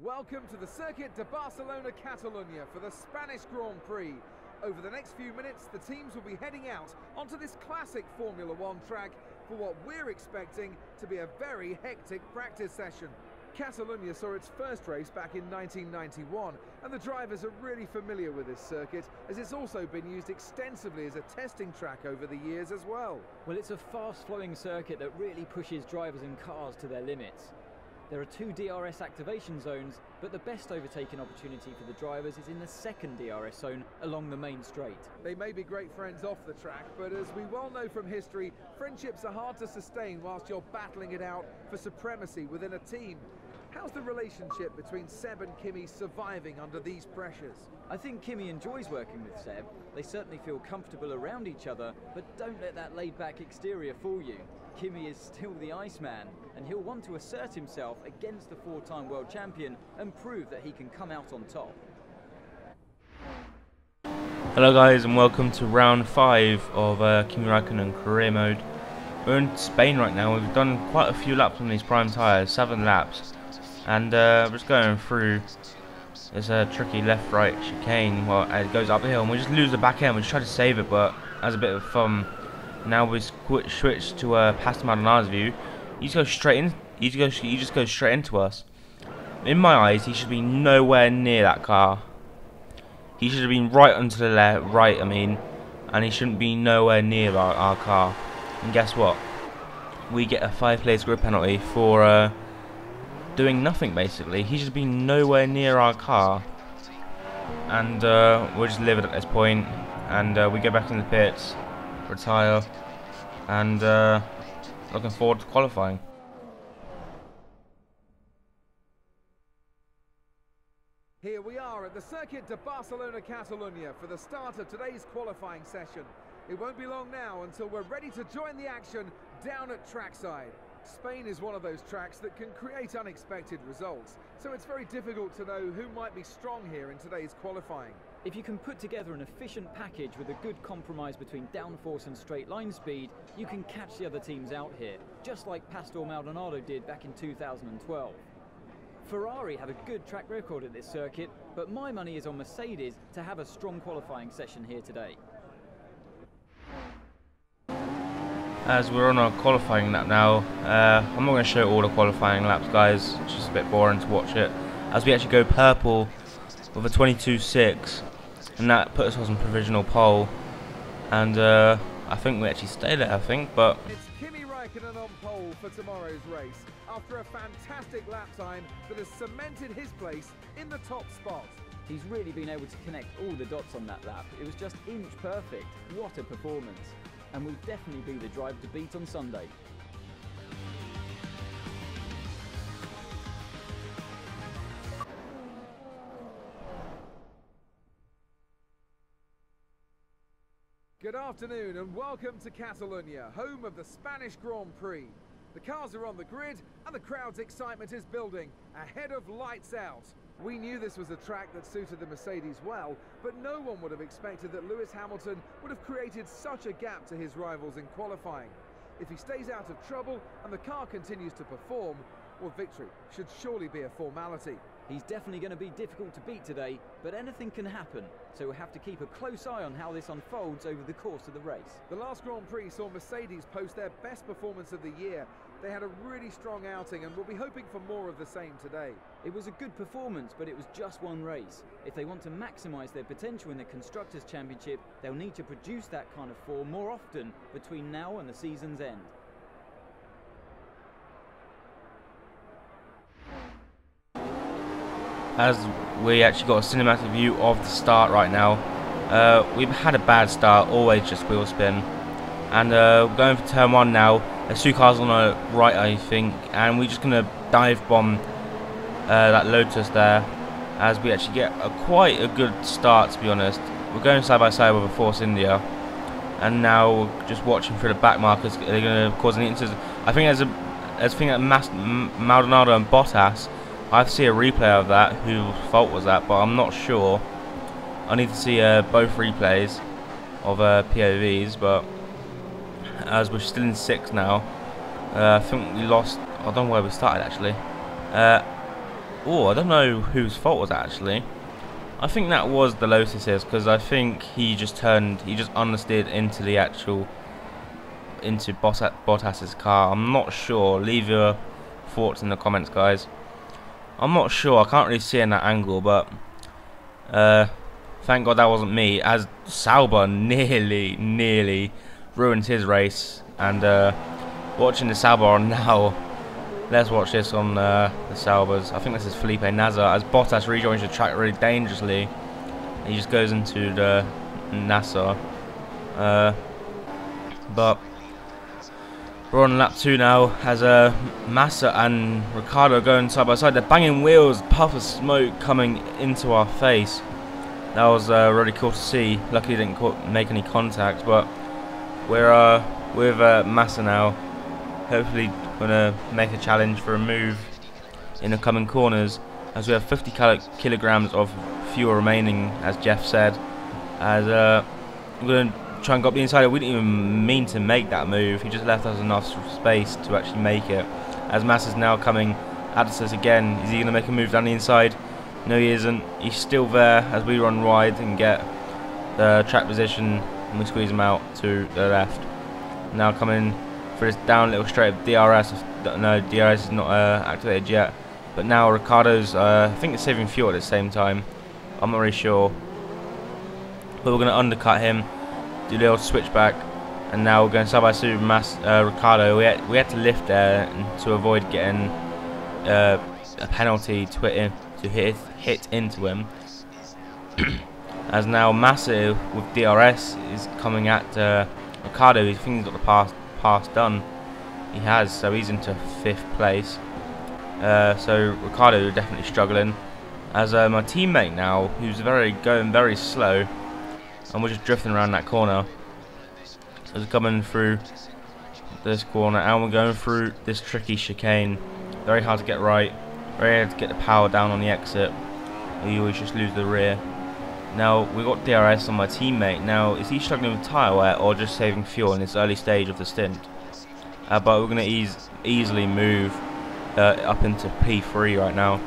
Welcome to the Circuit de Barcelona Catalunya for the Spanish Grand Prix. Over the next few minutes, the teams will be heading out onto this classic Formula One track for what we're expecting to be a very hectic practice session. Catalunya saw its first race back in 1991, and the drivers are really familiar with this circuit, as it's also been used extensively as a testing track over the years as well. Well, it's a fast-flowing circuit that really pushes drivers and cars to their limits. There are 2 DRS activation zones, but the best overtaking opportunity for the drivers is in the second DRS zone along the main straight. They may be great friends off the track, but as we well know from history, friendships are hard to sustain whilst you're battling it out for supremacy within a team. How's the relationship between Seb and Kimi surviving under these pressures? I think Kimi enjoys working with Seb. They certainly feel comfortable around each other, but don't let that laid-back exterior fool you. Kimi is still the Iceman, and he'll want to assert himself against the 4-time world champion and prove that he can come out on top. Hello guys, and welcome to round 5 of Kimi RAIKKONEN career mode. We're in Spain right now. We've done quite a few laps on these prime tyres, 7 laps, and we're just going through this tricky left-right chicane. Well, it goes uphill, and we just lose the back end. We just try to save it, but as a bit of fun. Now we switch to Pastor Maldonado's view. He just goes straight in. He just goes straight into us. In my eyes, he should be nowhere near that car. He should have been right onto the left, right. I mean, and he shouldn't be nowhere near our car. And guess what? We get a 5-place grid penalty for doing nothing. Basically, he should be nowhere near our car. And we're just livid at this point. And we go back in the pits, retire, and looking forward to qualifying. Here we are at the Circuit de Barcelona Catalunya for the start of today's qualifying session. It won't be long now until we're ready to join the action down at trackside. Spain is one of those tracks that can create unexpected results, so it's very difficult to know who might be strong here in today's qualifying. If you can put together an efficient package with a good compromise between downforce and straight line speed, you can catch the other teams out here, just like Pastor Maldonado did back in 2012. Ferrari have a good track record at this circuit, but my money is on Mercedes to have a strong qualifying session here today. As we're on our qualifying lap now, I'm not going to show all the qualifying laps, guys. It's just a bit boring to watch it. As we actually go purple with a 22.6, and that puts us on provisional pole. And I think we actually stay there, but It's Kimi RAIKKONEN on pole for tomorrow's race, after a fantastic lap time that has cemented his place in the top spot. He's really been able to connect all the dots on that lap. It was just inch perfect. What a performance. And will definitely be the drive to beat on Sunday. Good afternoon and welcome to Catalunya, home of the Spanish Grand Prix. The cars are on the grid and the crowd's excitement is building ahead of lights out. We knew this was a track that suited the Mercedes well, but no one would have expected that Lewis Hamilton would have created such a gap to his rivals in qualifying. If he stays out of trouble and the car continues to perform, well, victory should surely be a formality. He's definitely going to be difficult to beat today, but anything can happen, so we'll have to keep a close eye on how this unfolds over the course of the race. The last Grand Prix saw Mercedes post their best performance of the year. They had a really strong outing and will be hoping for more of the same today. It was a good performance, but it was just one race. If they want to maximise their potential in the Constructors' Championship, they'll need to produce that kind of form more often between now and the season's end. as we actually got a cinematic view of the start right now. We've had a bad start, always just wheel spin. And we're going for turn 1 now. There's 2 cars on the right, I think, and we're just going to dive bomb that Lotus there, as we actually get quite a good start, to be honest. We're going side by side with a Force India, and now we're just watching through the back markers. They're going to cause an incident. I think there's a thing at Maldonado and Bottas. I have to see a replay of that, whose fault was that, but I'm not sure. I need to see both replays of POVs, but as we're still in 6th now, I think we lost. I don't know where we started actually. Oh, I don't know whose fault was that actually. I think that was the Lotus's, because I think he just understeered into the actual, into Bottas's car. I'm not sure. Leave your thoughts in the comments, guys. I'm not sure. I can't really see in that angle, but thank God that wasn't me, as Sauber nearly ruined his race. And watching the Sauber on now, let's watch this on the Saubers. I think this is Felipe Nasr, as Bottas rejoins the track really dangerously. He just goes into the Nasr. But we're on lap 2 now, as Massa and Ricciardo going side by side. They're banging wheels, puff of smoke coming into our face. That was really cool to see. Luckily didn't make any contact, but we're with Massa now. Hopefully gonna make a challenge for a move in the coming corners, as we have 50 kilograms of fuel remaining, as Jeff said. As we're gonna try and go up the inside. We didn't even mean to make that move. He just left us enough space to actually make it. As Massa's now coming at us again. Is he gonna make a move down the inside? No, he isn't. He's still there as we run wide and get the track position, and we squeeze him out to the left. Now coming for this down little straight of DRS. No, DRS is not activated yet. But now Ricciardo's, I think it's saving fuel at the same time. I'm not really sure. But we're going to undercut him, do a little switchback, and now we're going side by side with Ricciardo. We had to lift there to avoid getting a penalty to hit into him. As now Massa with DRS is coming at Ricciardo. He thinks he's got the pass done. He has, so he's into 5th place. So Ricciardo is definitely struggling. As my teammate now, who's going very slow, and we're just drifting around that corner. So we're coming through this corner, and we're going through this tricky chicane. Very hard to get right. Very hard to get the power down on the exit. We always just lose the rear. Now we got DRS on my teammate. Now is he struggling with tyre wear or just saving fuel in this early stage of the stint? But we're going to easily move up into P3 right now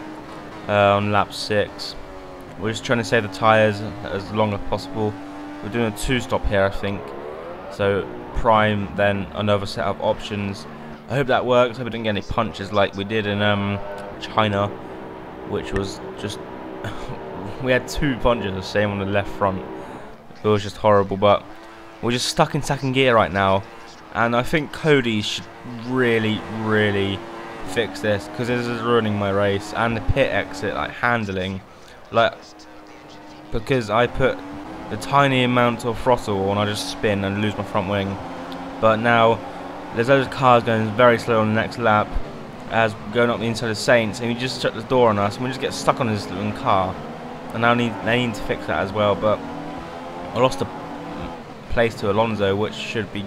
on lap 6. We're just trying to save the tyres as long as possible. We're doing a 2-stop here, I think. So prime, then another set of options. I hope that works. I hope we didn't get any punches like we did in China, which was just we had 2 punches the same on the left front. It was just horrible, but we're just stuck in second gear right now, and I think Cody should really fix this, because this is ruining my race and the pit exit handling, because I put the tiny amount of throttle and I just spin and lose my front wing. But now there's those cars going very slow on the next lap, as going up the inside of Saints, and he just shut the door on us, and we just get stuck on this little car. And now they need to fix that as well. But I lost a place to Alonso, which should be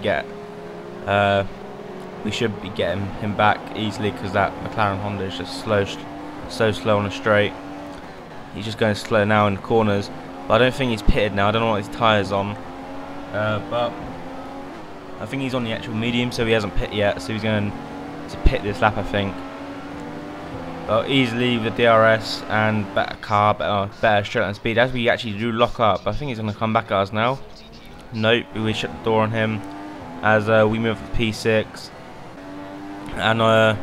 we should be getting him back easily, because that McLaren Honda is just so slow on the straight. He's just going slow now in the corners. But I don't think he's pitted now. I don't know what his tyres on. But I think he's on the actual medium, so he hasn't pit yet. So he's going to pit this lap, I think. But easily with the DRS and better car, better straight line speed, as we actually do lock up. I think he's going to come back at us now. Nope, we shut the door on him as we move to P6. And a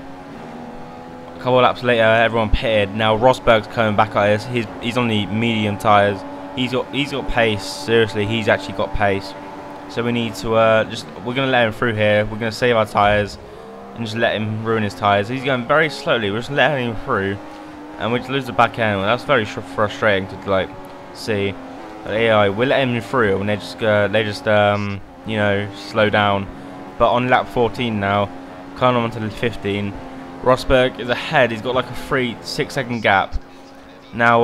couple of laps later, everyone pitted. Now Rosberg's coming back at us. He's on the medium tyres. He's got pace. Seriously, he's actually got pace. So we need to we're going to let him through here. We're going to save our tyres and just let him ruin his tyres. He's going very slowly. We're just letting him through, and we just lose the back end. That's very frustrating to see. But AI, we're letting him through, and they just you know, slow down. But on lap 14 now, coming on to 15, Rosberg is ahead. He's got like a 6 second gap. Now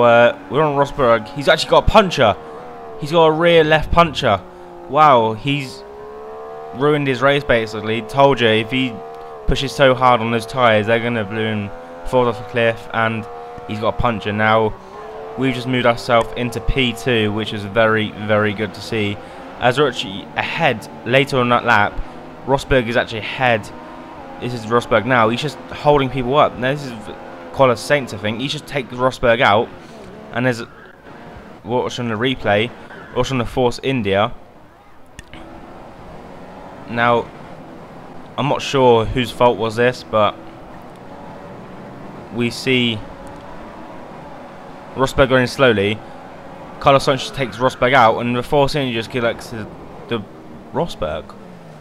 we're on Rosberg. He's actually got a puncher. He's got a rear left puncher. Wow, he's ruined his race basically. Told you, if he pushes so hard on those tyres, they're gonna balloon, fall off a cliff, and he's got a puncher. Now we've just moved ourselves into P2, which is very good to see, as we're actually ahead later on that lap. Rosberg is actually ahead. This is Rosberg now. He's just holding people up. Now this is Carlos Sainz, I think. He should take Rosberg out. And there's watching the replay, watching the Force India. Now, I'm not sure whose fault was this, but we see Rosberg going slowly. Carlos Sainz takes Rosberg out, and the Force India just collects the Rosberg.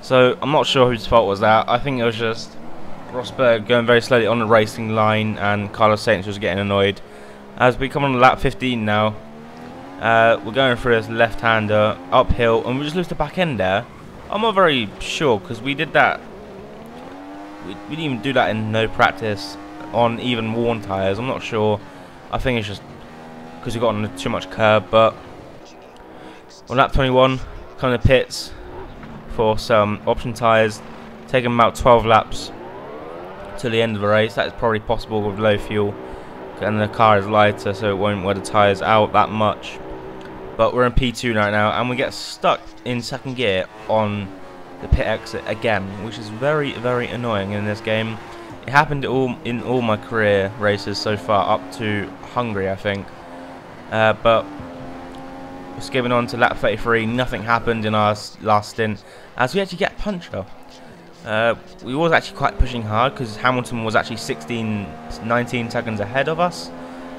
So I'm not sure whose fault was that. I think it was just Rosberg going very slowly on the racing line, and Carlos Sainz was getting annoyed. As we come on lap 15 now, we're going through this left-hander uphill, and we just lose the back end there. I'm not very sure, because we did that. We didn't even do that in no practice on even worn tyres. I'm not sure. I think it's just because we got on too much curb. But on lap 21, coming to pits for some option tyres, taking about 12 laps to the end of the race. That is probably possible with low fuel, and the car is lighter, so it won't wear the tyres out that much. But we're in P2 right now, and we get stuck in second gear on the pit exit again, which is very, very annoying in this game. It happened in all my career races so far, up to Hungary, I think. But we're skipping on to lap 33. Nothing happened in our last stint, as we actually get a puncture. We was actually quite pushing hard, because Hamilton was actually 19 seconds ahead of us,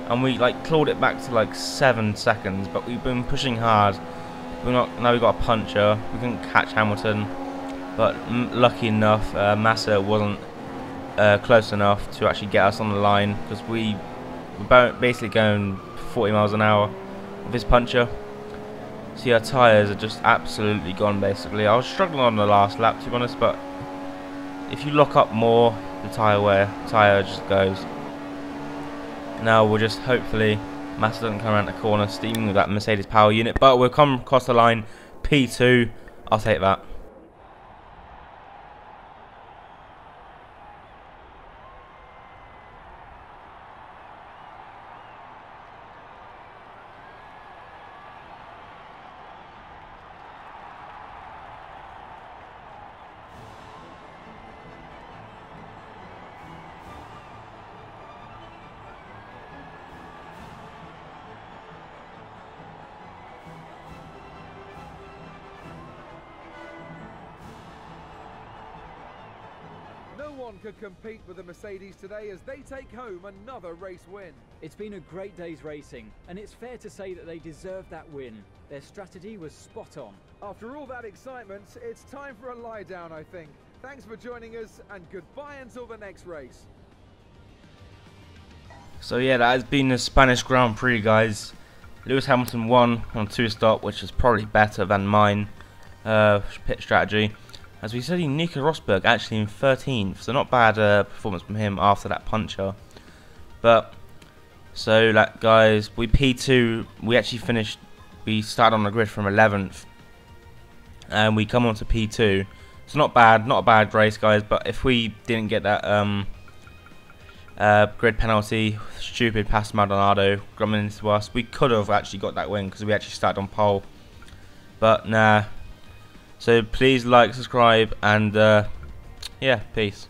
and we like clawed it back to like 7 seconds. But we've been pushing hard. Now we got a puncture. We couldn't catch Hamilton, but lucky enough, Massa wasn't close enough to actually get us on the line, because we were basically going 40 miles an hour with his puncture. See, our tyres are just absolutely gone. Basically, I was struggling on the last lap, to be honest, but if you lock up more, the tyre just goes. Now we'll just hopefully Massa doesn't come around the corner steaming with that Mercedes power unit, but we'll come across the line P2. I'll take that. No one could compete with the Mercedes today, as they take home another race win. It's been a great day's racing, and it's fair to say that they deserved that win. Their strategy was spot on. After all that excitement, it's time for a lie down, I think. Thanks for joining us, and goodbye until the next race. So yeah, that has been the Spanish Grand Prix, guys. Lewis Hamilton won on 2-stop, which is probably better than mine pit strategy. As we said, Nico Rosberg actually in 13th, so not bad performance from him after that puncture. But so that, guys, we P2. We actually finished. We started on the grid from 11th, and we come on to P2. So not bad, not a bad race, guys. But if we didn't get that grid penalty, stupid past Maldonado coming into us, we could have actually got that win, because we actually started on pole. But nah. So please like, subscribe, and yeah, peace.